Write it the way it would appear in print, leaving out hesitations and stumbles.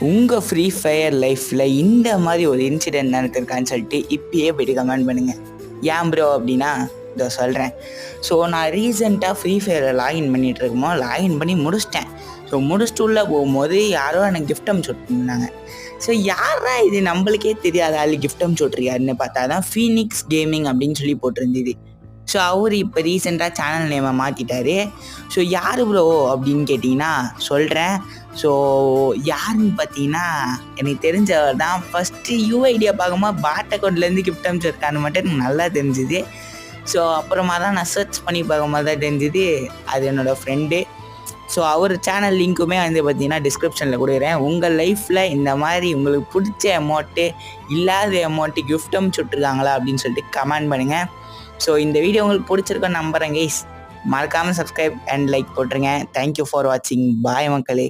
உங்கள் free fire லைஃப்பில் இந்த மாதிரி ஒரு இன்சிடென்ட் நடந்திருக்கான்னு சொல்லிட்டு இப்பயே போய்ட்டு கமெண்ட் பண்ணுங்கள். ஏன் ப்ரோ அப்படின்னா இதோ சொல்கிறேன். ஸோ நான் ரீசெண்டாக ஃப்ரீ ஃபயரை லாகின் பண்ணிகிட்டு இருக்குமோ லாகின் பண்ணி முடிச்சிட்டேன். ஸோ முடிச்சுட்டு உள்ளே போகும்போது யாரோ எனக்கு கிஃப்ட் அமுச்சு விட்டுருந்தாங்க. ஸோ யாரா இது நம்மளுக்கே தெரியாத ஆள் கிஃப்ட் அமுச்சு விட்ருக்காருன்னு பார்த்தா தான் ஃபீனிக்ஸ் கேமிங் அப்படின்னு சொல்லி போட்டிருந்தது. ஸோ அவர் இப்போ ரீசெண்டாக சேனல் நேமை மாற்றிட்டாரு. ஸோ யார் ப்ரோ அப்படின்னு கேட்டிங்கன்னா சொல்கிறேன். ஸோ யாருன்னு பார்த்தீங்கன்னா எனக்கு தெரிஞ்சவர் தான். ஃபஸ்ட்டு யூஐடியை பார்க்கும்போது பாட் அக்கௌண்ட்லேருந்து கிஃப்ட் அனுப்பிச்சிருக்கான்னு மட்டும் எனக்கு நல்லா தெரிஞ்சுது. ஸோ அப்புறமா தான் நான் சர்ச் பண்ணி பார்க்கும்போது தான் தெரிஞ்சுது அது என்னோடய ஃப்ரெண்டு. ஸோ அவர் சேனல் லிங்க்குமே வந்து பார்த்தீங்கன்னா டிஸ்கிரிப்ஷனில் கொடுக்குறேன். உங்கள் லைஃப்பில் இந்த மாதிரி உங்களுக்கு பிடிச்ச அமௌண்ட்டு இல்லாத அமௌண்ட்டு கிஃப்ட் அனுப்பிச்சு விட்ருக்காங்களா அப்படின்னு சொல்லிட்டு கமெண்ட் பண்ணுங்கள். ஸோ இந்த வீடியோ உங்களுக்கு பிடிச்சிருக்கோன்னு நம்புகிறேன் கைஸ். மறக்காமல் சப்ஸ்கிரைப் அண்ட் லைக் போட்டுருங்க. தேங்க்யூ ஃபார் வாட்சிங். பாய் மக்களே.